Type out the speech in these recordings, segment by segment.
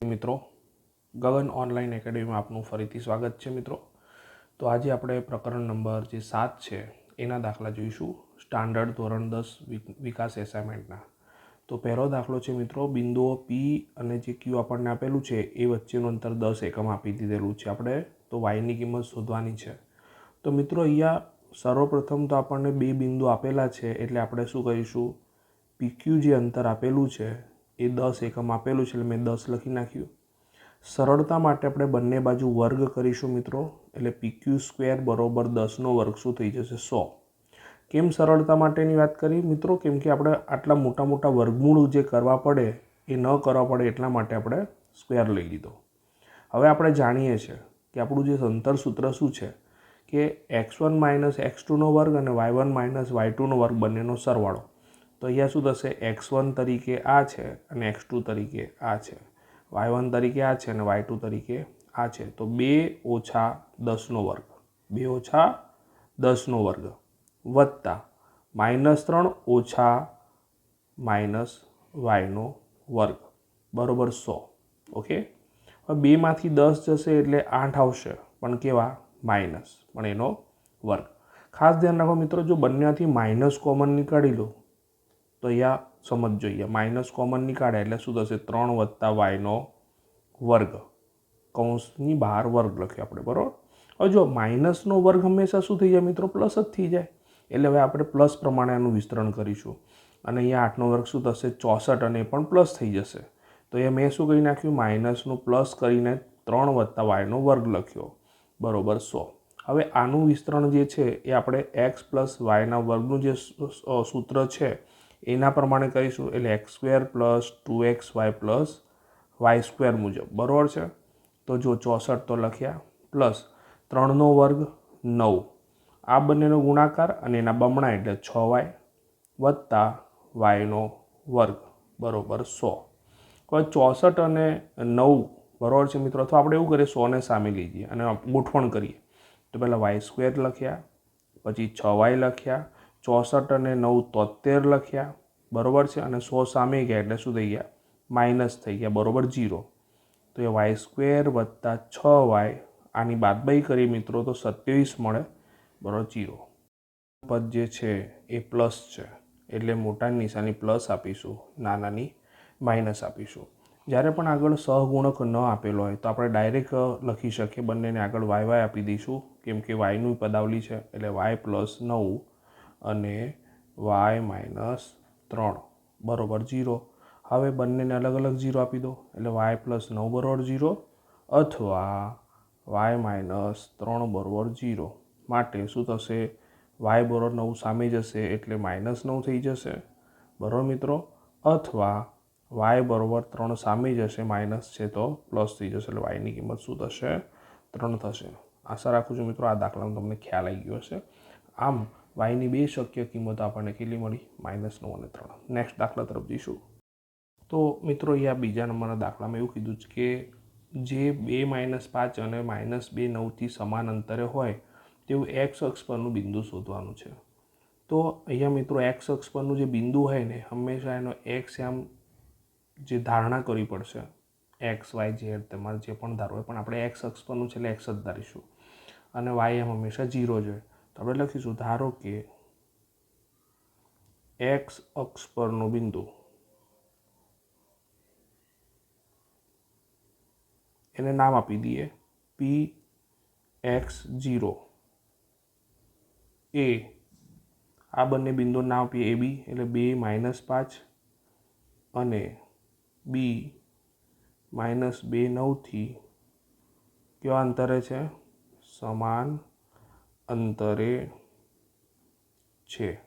મિત્રો, ગગન ઓનલાઈન એકેડમીમાં આપનું ફરીથી સ્વાગત છે મિત્રો. તો આજે આપણે પ્રકરણ નંબર જે 7 છે એના દાખલા જોઈશું, સ્ટાન્ડર્ડ ધોરણ 10 વિકાસ એસાઇનમેન્ટના. તો પહેલો દાખલો છે મિત્રો, બિંદુઓ પી અને જે ક્યુ આપણને આપેલું છે એ વચ્ચેનું અંતર 10 એકમ આપી દીધેલું છે આપણે, તો વાયની કિંમત શોધવાની છે. તો મિત્રો અહીંયા સર્વપ્રથમ તો આપણને બે બિંદુ આપેલા છે, એટલે આપણે શું કરીશું, પીક્યુ જે અંતર આપેલું છે એ 10 એકમ આપેલું છે, એટલે મેં 10 લખી નાખ્યું. સરળતા માટે આપણે બંને બાજુ વર્ગ કરીશું મિત્રો, એટલે PQ² બરોબર 10નો વર્ગ શું થઈ જશે, 100. કેમ સરળતા માટેની વાત કરી મિત્રો, કેમ કે આપણે આટલા મોટા મોટા વર્ગમૂળ જે કરવા પડે એ ન કરવા પડે એટલા માટે આપણે સ્ક્વેર લઈ લીધો. હવે આપણે જાણીએ છીએ કે આપણું જે અંતર સૂત્ર શું છે કે x1 - x2નો વર્ગ અને y1 - y2નો વર્ગ બંનેનો સરવાળો. તો અહીંયા શું થશે, x1 તરીકે આ છે અને x2 તરીકે આ છે, y1 તરીકે આ છે અને y2 તરીકે આ છે. તો 2 - 10નો વર્ગ, 2 - 10નો વર્ગ વત્તા -3 - -yનો વર્ગ બરાબર 100. ઓકે, હવે 2માંથી 10 જશે એટલે 8 આવશે, પણ કેવા, માઇનસ, પણ એનો વર્ગ. ખાસ ધ્યાન રાખો મિત્રો, જો બંનેમાંથી માઇનસ કોમન નીકાળી લો તો અહીંયા સમજ જોઈએ, માઇનસ કોમન નીકાળે એટલે શું થશે, 3 + yનો વર્ગ, કૌંસની બહાર વર્ગ લખ્યો આપણે, બરાબર. હવે જો માઇનસનો વર્ગ હંમેશા શું થઈ જાય મિત્રો, પ્લસ જ થઈ જાય, એટલે હવે આપણે પ્લસ પ્રમાણે આનું વિસ્તરણ કરીશું. અને અહીંયા 8નો વર્ગ શું થશે, 64, અને એ પણ પ્લસ થઈ જશે. તો એ મેં શું કરી નાખ્યું, માઇનસનું પ્લસ કરીને 3 + yનો વર્ગ લખ્યો બરાબર 100. હવે આનું વિસ્તરણ જે છે એ આપણે x + yના વર્ગનું જે સૂત્ર છે એના પ્રમાણે કરીશું, એટલે x² + 2xy + y² મુજબ, બરાબર છે. તો જો 64 તો લખ્યા, પ્લસ 3નો વર્ગ 9, આ બંનેનો ગુણાકાર અને એના બમણા એટલે 6y વત્તા yનો વર્ગ બરાબર 100. હવે 64 અને 9 બરાબર છે મિત્રો, અથવા આપણે એવું કરીએ 100ને સામે લઈ અને ગોઠવણ કરીએ. તો પહેલાં y² લખ્યા, પછી 6y લખ્યા, 64 અને 9 73 લખ્યા બરાબર છે, અને 100 સામે ગયા એટલે શું થઈ ગયા, માઇનસ થઈ ગયા બરાબર 0. તો એ y² + 6y, આની બાદબાકી કરીએ મિત્રો તો 27 મળે બરાબર 0. પદ જે છે એ પ્લસ છે, એટલે મોટાની નિશાની પ્લસ આપીશું, નાનાની માઇનસ આપીશું. જ્યારે પણ આગળ સહગુણક ન આપેલો હોય તો આપણે ડાયરેક્ટ લખી શકીએ, બંનેને આગળ y આપી દઈશું, કેમ કે yનું પદાવલી છે, એટલે y + 9 અને y - 3 બરાબર 0. હવે બંનેને અલગ અલગ 0 આપી દો, એટલે y + 9 બરાબર 0 અથવા y - 3 બરાબર 0. માટે શું થશે, y બરાબર 9 સામે જશે એટલે -9 થઈ જશે બરાબર મિત્રો, અથવા y બરાબર 3 સામે જશે, માઇનસ છે તો પ્લસ થઈ જશે, એટલે yની કિંમત શું થશે, 3 થશે. આશા રાખું છું મિત્રો આ દાખલાનો તમને ખ્યાલ આવી ગયો હશે. આમ yની બે શક્ય કિંમતો આપણને કેટલી મળી, -9 અને 3. નેક્સ્ટ દાખલા તરફ જઈશું. તો મિત્રો અહીંયા બીજા નંબરના દાખલામાં એવું કીધું છે કે જે 2 - 5 અને -2 9થી સમાન અંતરે હોય તેવું x અક્ષ પરનું બિંદુ શોધવાનું છે. તો અહીંયા મિત્રો x અક્ષ પરનું જે બિંદુ હોય ને, હંમેશા એનો x આમ જે ધારણા કરવી પડશે, x y z તમારે જે પણ ધારવું હોય, પણ આપણે x અક્ષ પરનું છે એટલે x જ ધારીશું, અને y એમ હંમેશા 0 જ હોય. તો આપણે લખીશું, ધારો કે x અક્ષ પરનું બિંદુ, એને નામ આપી દઈએ Px0 a. આ બંને બિંદુનું નામ આપીએ AB, એટલે 2 - 5 અને b -2 9થી કેવા અંતરે છે, સમાન અંતરે છે.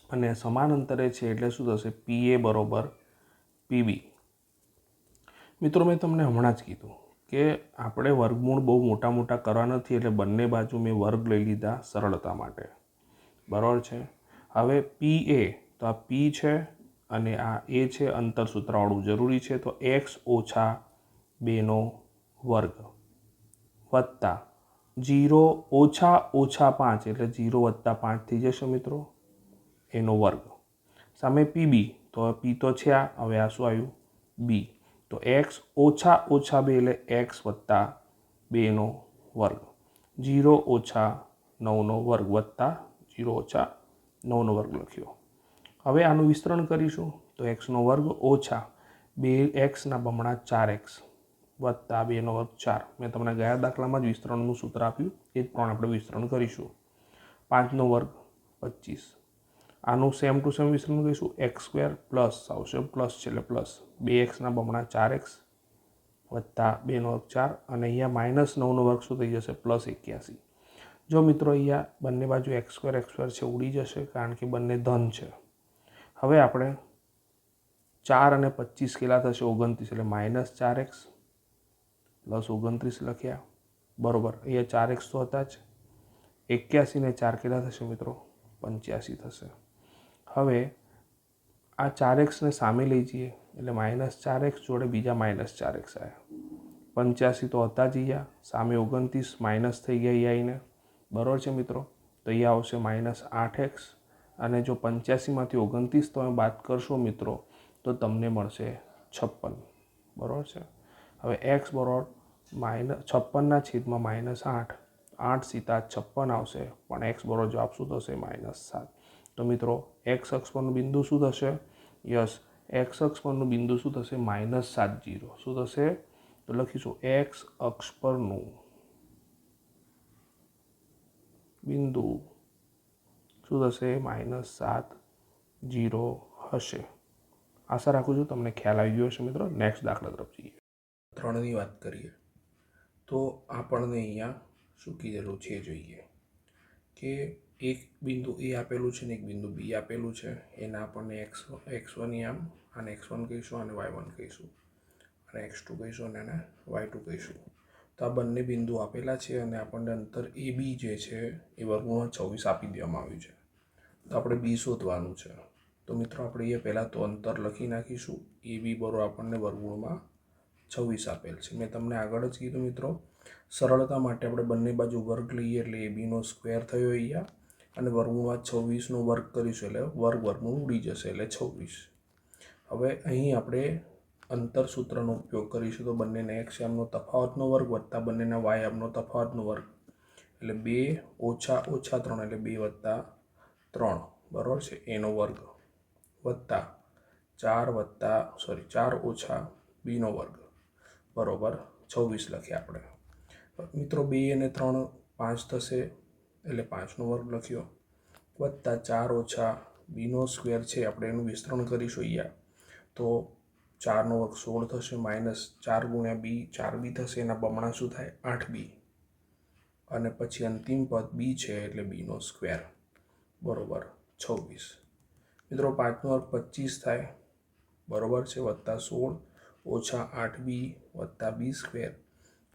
અને સમાન અંતરે છે એટલે શું થશે, PA બરાબર PB. મિત્રો મેં તમને હમણાં જ કીધું કે આપણે વર્ગમૂળ બહુ મોટા મોટા કરવા નથી, એટલે બંને બાજુ મેં વર્ગ લઈ લીધા સરળતા માટે, બરાબર છે. હવે PA, તો આ P છે અને આ A છે, અંતર સૂત્રવાળું જરૂરી છે, તો x - 2નો વર્ગ વત્તા 0 - 5 એટલે 0 + 5 થઈ જશે મિત્રો, એનો વર્ગ. સામે PB, તો P તો છે આ, હવે આ શું આવ્યું, B. તો એક્સ ઓછા ઓછા 2 એટલે એક્સ વત્તા 2નો વર્ગ, 0 ઓછા 9નો વર્ગ વત્તા 0 ઓછા 9નો વર્ગ લખ્યો. હવે આનું વિસ્તરણ કરીશું તો એક્સનો વર્ગ ઓછા 2x બમણા 4x વત્તા 2નો વર્ગ 4. મેં તમને ગયા દાખલામાં જ વિસ્તરણનું સૂત્ર આપ્યું એ જ પ્રમાણે આપણે વિસ્તરણ કરીશું. 5નો વર્ગ 25. આનું સેમ ટુ સેમ વિસ્તરણ કરીશું. x² પ્લસ આવશે પ્લસ છે એટલે પ્લસ 2x બમણા 4x વત્તા 2નો વર્ગ 4 અને અહીંયા -9નો વર્ગ શું થઈ જશે +81. જો મિત્રો અહીંયા બંને બાજુ x² છે ઉડી જશે કારણ કે બંને ધન છે. હવે આપણે 4 અને 25 કેટલા થશે 29 એટલે -4x પ્લસ 29 લખ્યા બરોબર. અહીંયા 4x તો હતા જ, 81 ને 4 કેટલા થશે મિત્રો 85 થશે. હવે આ 4x ને સામે લઈ જઈએ એટલે -4x જોડે બીજા -4x આવ્યા, 85 તો હતા જ અહીંયા, સામે 29 માઇનસ થઈ ગયા અહીંયા આવીને બરાબર છે મિત્રો. તો અહીંયા આવશે -8x અને જો 85માંથી 29 તમે બાદ કરશો મિત્રો તો તમને મળશે 56 બરાબર છે. હવે x બરાબર -56/8, 8 સીધા 56 આવશે પણ x બરાબર જવાબ શું થશે -7. તો મિત્રો x અક્ષ પરનું બિંદુ શું થશે? યસ, x અક્ષ પરનું બિંદુ શું થશે -70. શું થશે તો લખીશું x અક્ષ પરનું બિંદુ શું થશે -70 હશે. આશા રાખું છું તમને ખ્યાલ આવી ગયો હશે મિત્રો. નેક્સ્ટ દાખલા તરફ જઈએ. 3ની વાત કરીએ તો આપણને અહીંયા શું કીધેલું છે જોઈએ કે એક બિંદુ A આપેલું છે ને એક બિંદુ B આપેલું છે. એના આપણને x1 આમ અને x1 કહીશું અને y1 કહીશું અને x2 કહીશું અને એને y2 કહીશું. તો આ બંને બિંદુ આપેલા છે અને આપણને અંતર AB જે છે એ વર્ગમૂળમાં 26 આપી દેવામાં આવ્યું છે. તો આપણે B શોધવાનું છે. તો મિત્રો આપણે અહીંયા પહેલાં તો અંતર લખી નાખીશું. AB બરાબર આપણને વર્ગમૂળમાં 26 આપેલ છે. મેં તમને આગળ જ કીધું મિત્રો સરળતા માટે આપણે બંને બાજુ વર્ગ લઈએ એટલે ABનો સ્ક્વેર થયો અહીંયા અને વર્ગમૂળમાં 26નો વર્ગ કરીશું એટલે વર્ગમૂળ ઉડી જશે એટલે 26. હવે અહીં આપણે અંતર સૂત્રનો ઉપયોગ કરીશું. તો બંનેના x આમનો તફાવતનો વર્ગ વત્તા બંનેના y આમનો તફાવતનો વર્ગ એટલે 2 ઓછા 3 એટલે 2 + 3 બરાબર છે એનો વર્ગ વત્તા 4 ઓછા bનો વર્ગ બરાબર 26 લખ્યા આપણે. મિત્રો 2 અને 3 5 થશે એટલે 5નો વર્ગ લખ્યો વત્તા 4 ઓછા bનો સ્ક્વેર છે આપણે એનું વિસ્તરણ કરીશું અહીંયા. તો 4નો વર્ગ 16 થશે -4 × b 4b થશે એના બમણા શું થાય 8b અને પછી અંતિમ પદ b છે એટલે bનો સ્ક્વેર બરાબર 26. મિત્રો 5નો વર્ગ 25 થાય બરાબર છે વત્તા 16 ઓછા 8b વત્તા b સ્ક્વેર.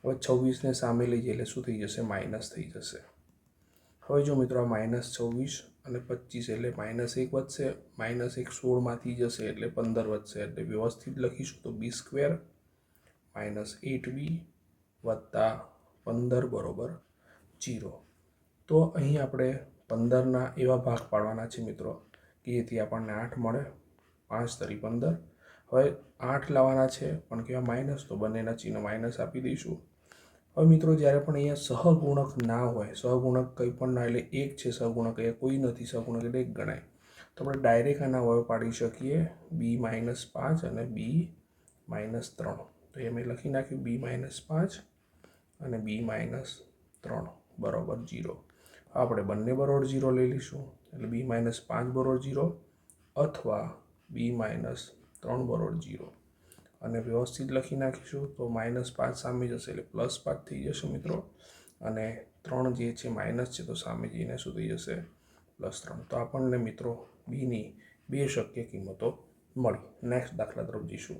હવે 26ને સામે લઈ જઈએ એટલે શું થઈ જશે માઇનસ થઈ જશે. હવે જો મિત્રો આ -26 અને 25 એટલે -1 વધશે, -1 16માંથી જશે એટલે 15 વધશે એટલે વ્યવસ્થિત લખીશું તો b સ્ક્વેર -8b વત્તા 15 બરાબર 0. તો અહીં આપણે 15ના એવા ભાગ પાડવાના છે મિત્રો કે જેથી આપણને 8 મળે. 5 તરી 15. હવે 8 લાવવાના છે પણ કેવા માઇનસ, તો બંનેના ચિહ્ન માઇનસ આપી દઈશું. હવે મિત્રો જ્યારે પણ અહીંયા સહગુણક ના હોય, સહગુણક કંઈ પણ ના એટલે એક છે સહગુણક, અહીંયા કોઈ નથી સહગુણક એટલે એક ગણાય, તો આપણે ડાયરેક્ટ આના અવયવ પાડી શકીએ b - 5 અને b - 3. તો એ મેં લખી નાખ્યું b - 5 અને b - 3 બરાબર 0. આપણે બંને બરાબર 0 લઈ લઈશું એટલે b - 5 બરાબર 0 અથવા b - 3 બરાબર 0 અને વ્યવસ્થિત લખી નાખીશું તો -5 સામે જશે એટલે +5 થઈ જશે મિત્રો અને 3 જે છે માઇનસ છે તો સામે જઈને શું થઈ જશે +3. તો આપણને મિત્રો બીની 2 શક્ય કિંમતો મળી. નેક્સ્ટ દાખલા તરફ જઈશું.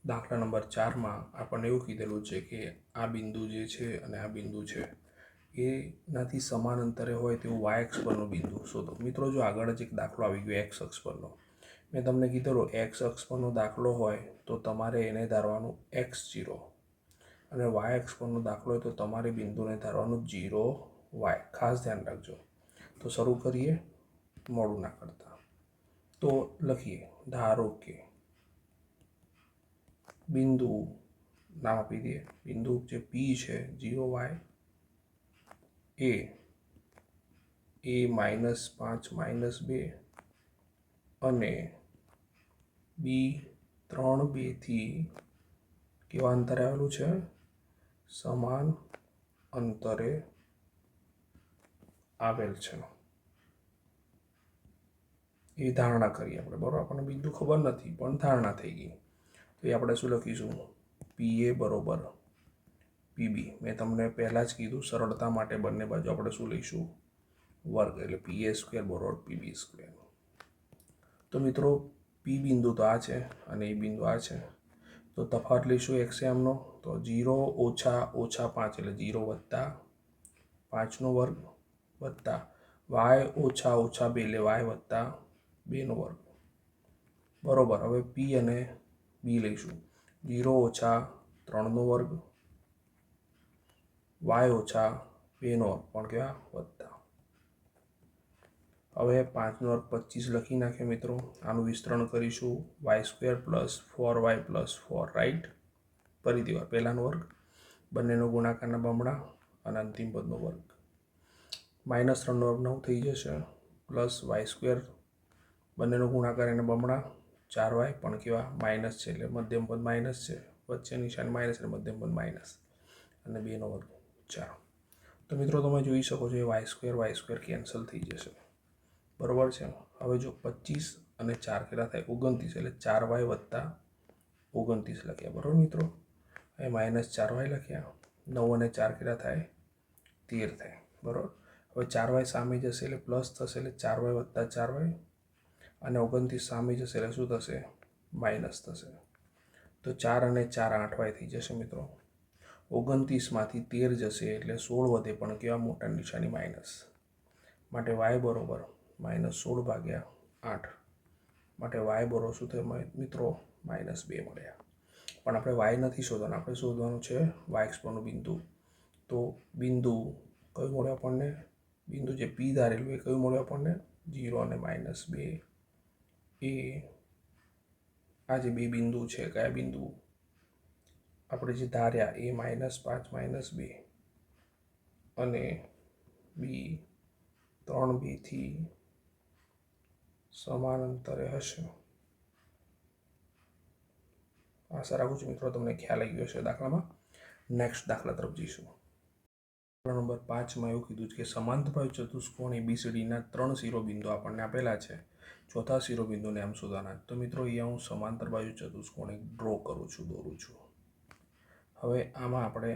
દાખલા નંબર 4માં આપણને એવું કીધેલું છે કે આ બિંદુ જે છે અને આ બિંદુ છે એનાથી સમાન અંતરે હોય તેવું y અક્ષ પરનું બિંદુ શોધો. મિત્રો જો આગળ જ એક દાખલો આવી ગયો x અક્ષ પરનો, મેં તમને કીધેલું x અક્ષ પરનો દાખલો હોય તો તમારે એને ધારવાનું x0 અને y અક્ષ પરનો દાખલો હોય તો તમારે બિંદુને ધારવાનું 0y. ખાસ ધ્યાન રાખજો. તો શરૂ કરીએ મોડું ના કરતા. તો લખીએ ધારો કે બિંદુ નામ આપી દઈએ, બિંદુ જે પી છે 0y એ -5 -2 અને બી 3 2થી કેવા અંતરે આવેલું છે? સમાન અંતરે આવેલ છે એ ધારણા કરી આપણે, બરાબર. આપણને બિંદુ ખબર નથી પણ ધારણા થઈ ગઈ. તો એ આપણે શું લખીશું? પી એ બરોબર પીબી. મેં તમને પહેલાં જ કીધું સરળતા માટે બંને બાજુ આપણે શું લઈશું? વર્ગ. એટલે પી એ સ્ક્વેર બરોબર પીબી સ્ક્વેર. તો મિત્રો પી બિંદુ તો આ છે અને એ બિંદુ આ છે, તો તફાવત લઈશું એક્સએમનો. તો 0 - 5 એટલે 0 + 5નો વર્ગ વત્તા y - 2 એટલે y + 2નો વર્ગ, બરોબર. હવે પી અને બી લઈશું. 0 - 3નો વર્ગ y - 2નો વર્ગ પણ કેવા? વત્તા. હવે 5નો વર્ગ 25 લખી નાખીએ મિત્રો. આનું વિસ્તરણ કરીશું y² + 4y + 4, રાઈટ. ફરીથી વાર પહેલાનો વર્ગ, બંનેનો ગુણાકારના બમણા અને અંતિમ પદનો વર્ગ. -3નો વર્ગ 9 થઈ જશે, પ્લસ y², બંનેનો ગુણાકાર એને બમણા 4y પણ કેવા? માઇનસ છે એટલે મધ્યમ પદ માઇનસ છે, વચ્ચે નિશાન માઇનસ એટલે મધ્યમ પદ માઇનસ, અને 2નો વર્ગ 4. તો મિત્રો તમે જોઈ શકો છો એ y² કેન્સલ થઈ જશે, બરોબર છે. હવે જો 25 અને 4 કેટલા થાય? 29, એટલે 4y + 29 લખ્યા, બરોબર મિત્રો. એ -4y લખ્યા. 9 અને 4 કેટલા થાય? 13 થાય, બરોબર. હવે 4y સામે જશે એટલે પ્લસ થશે, એટલે 4y + 4y, અને 29 સામે જશે એટલે શું થશે? માઇનસ થશે. તો 4 અને 4 8y થઈ જશે મિત્રો. 29માંથી 13 જશે એટલે 16 વધે પણ કેવા? મોટા નિશાની માઇનસ. માટે y બરોબર -16/8. માટે y બરોબર શું થયું મિત્રો? -2 મળ્યા. પણ આપણે y નથી શોધવાનું, આપણે શોધવાનું છે y અક્ષ પરનું બિંદુ. તો બિંદુ કયું મળ્યું આપણને? બિંદુ જે પી ધારેલું એ કયું મળ્યું આપણને? 0 અને -2. એ આ જે બે બિંદુ છે, કયા બિંદુ? આપણે જે ધાર્યા એ -5 -2 અને બી 3 2થી સમાન અંતરે હશે. આશા રાખું છું મિત્રો તમને ખ્યાલ આવી ગયો છે દાખલામાં. નેક્સ્ટ દાખલા તરફ જઈશું. દાખલા નંબર 5માં એવું કીધું છે કે સમાંતરબાજુ ચતુષ્કોણ ABCDના 3 શિરોબિંદુ આપણને આપેલા છે. ચોથા શિરોબિંદુને આમ શોધવાના. તો મિત્રો અહીંયા હું સમાંતર બાજુ ચતુષ્કોણ એક ડ્રો કરું છું, દોરું છું. હવે આમાં આપણે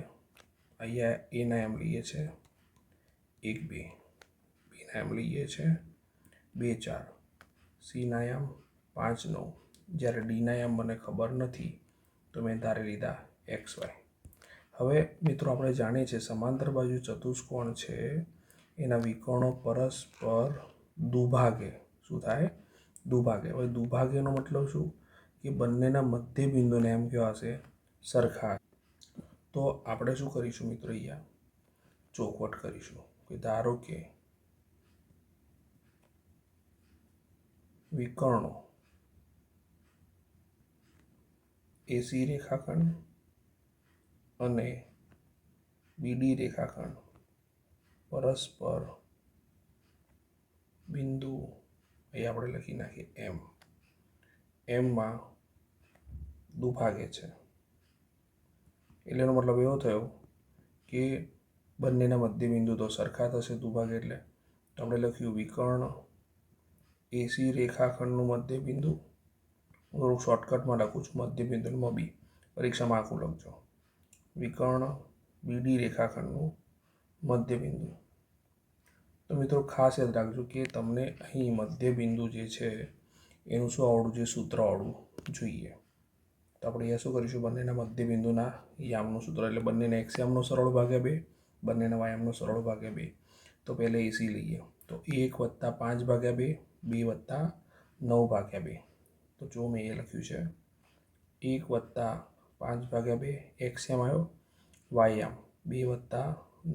અહીંયા એના એમ લઈએ છીએ 1 2, બીના એમ લઈએ છીએ 2 4, સીના એમ 5 9. જ્યારે ડીના એમ મને ખબર નથી તો મેં ધારી લીધા XY. હવે મિત્રો આપણે જાણીએ છીએ સમાંતર બાજુ ચતુષ્કોણ છે એના વિકર્ણો પરસ્પર દુભાગે. શું થાય? દુભાગે. હવે દુભાગેનો મતલબ શું? કે બંનેના મધ્ય બિંદુને એમ કેવા હશે? સરખા. તો આપણે શું કરીશું મિત્રો? અહીંયા ચોખવટ કરીશું કે ધારો કે વિકર્ણો AC રેખાખંડ અને BD રેખાખંડ પરસ્પર બિંદુ, અહીં આપણે લખી નાખીએ એમમાં દુભાગે છે. એટલે એનો મતલબ એવો થયો કે બંનેના મધ્ય બિંદુ તો સરખા થશે દુભાગે એટલે. તો આપણે લખ્યું વિકર્ણ AC રેખાખંડનું મધ્ય બિંદુ, હું થોડુંક શોર્ટકટમાં લખું છું, મધ્ય બિંદુમાં બી, પરીક્ષામાં આખું લખજો. વિકર્ણ BD રેખાખંડનું મધ્ય બિંદુ. તો મિત્રો ખાસ યાદ રાખજો કે તમને અહીં મધ્ય બિંદુ જે છે એનું શું આવડવું જોઈએ? સૂત્ર આવડવું જોઈએ. તો આપણે અહીંયા શું કરીશું? બંનેના મધ્ય બિંદુના યામનું સૂત્ર, એટલે બંનેના x યામનો સરળ ભાગ્યા 2, બંનેના y યામનો સરળ ભાગ્યા 2. તો પહેલાં AC લઈએ તો 1 + 5/2, 2 + 9/2. તો જો મેં એ લખ્યું છે 1 + 5/2, x યામ આવ્યો, y યામ 2 +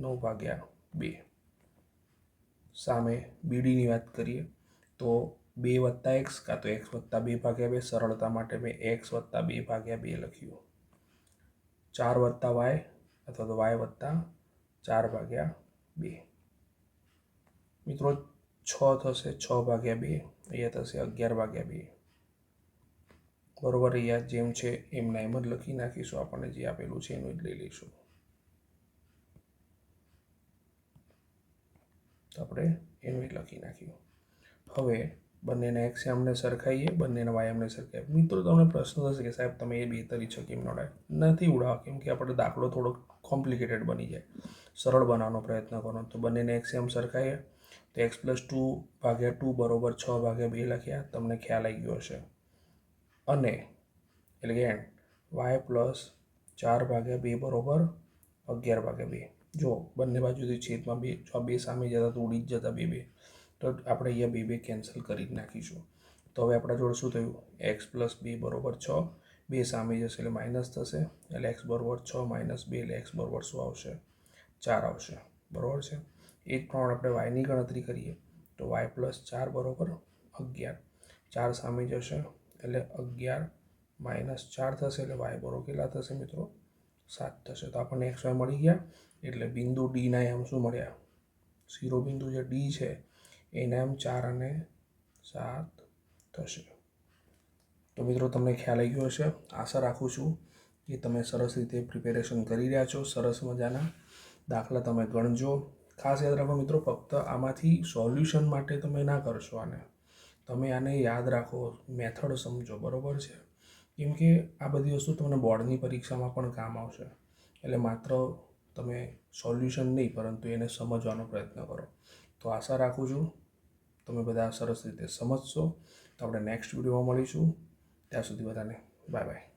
9/2. સામે BDની વાત કરીએ તો 2 + x કાં તો x + 2/2 સરળતા માટે મેં x + 2/2 લખ્યું. 4 + y અથવા તો y + 4/2. મિત્રો 6 થશે 6/2, અહીંયા થશે 11/2. બરોબર, અહીંયા જેમ છે એમના એમ જ લખી નાખીશું. આપણને જે આપેલું છે એનું જ લઈ લઈશું. તો આપણે એનું જ લખી નાખ્યું. હવે બંનેના x આમને સરખાઈએ, બંનેના y આમને સરખાઈએ. મિત્રો તમને પ્રશ્ન થશે કે સાહેબ તમે એ 2 તરી છે કેમ ન ઉડાય? નથી ઉડાવવા, કેમ કે આપણે દાખલો થોડો કોમ્પ્લિકેટેડ બની જાય. સરળ બનાવવાનો પ્રયત્ન કરો. તો બંનેને x આમ સરખાઈએ તો x + 2/2 બરોબર 6/2 લખ્યા. તમને ખ્યાલ આવી ગયો હશે. અને એટલે કે y + 4/2 બરોબર 11/2. જો બંને બાજુથી છેદમાં 2, જો આ 2 સામે જતા તો ઉડી જ જતા 2, તો આપણે અહીંયા 2 કેન્સલ કરી નાખીશું. તો હવે આપણા જોડે શું થયું? x + 2 બરોબર 6. 2 સામે જશે એટલે માઇનસ થશે, એટલે x બરોબર 6 - 2 એટલે x બરોબર શું આવશે? 4 આવશે. બરોબર છે. એ જ પ્રમાણે આપણે વાયની ગણતરી કરીએ તો y + 4 બરોબર 11. 4 સામે જશે એટલે 11 - 4 થશે, એટલે y બરોબર કેટલા થશે મિત્રો? 7 થશે. તો આપણને x y મળી ગયા. એટલે બિંદુ ડીના એમ શું મળ્યા? શિરોબિંદુ જે ડી છે એના એમ 4 અને 7 થશે. તો મિત્રો તમને ખ્યાલ આવી ગયો હશે. આશા રાખું છું કે તમે સરસ રીતે પ્રિપેરેશન કરી રહ્યા છો. સરસ મજાના દાખલા તમે ગણજો. ખાસ યાદ રાખો મિત્રો, ફક્ત આમાંથી સોલ્યુશન માટે તમે ના કરશો આને. તમે આને યાદ રાખો, મેથડ સમજો. બરાબર છે. કેમ કે આ બધી વસ્તુ તમને બોર્ડની પરીક્ષામાં પણ કામ આવશે. એટલે માત્ર તમે સોલ્યુશન નહીં, પરંતુ એને સમજવાનો પ્રયત્ન કરો. તો આશા રાખું છું તમે બધા સરસ રીતે સમજશો. તો આપણે નેક્સ્ટ વિડીયોમાં મળીશું. ત્યાં સુધી બધાને બાય બાય.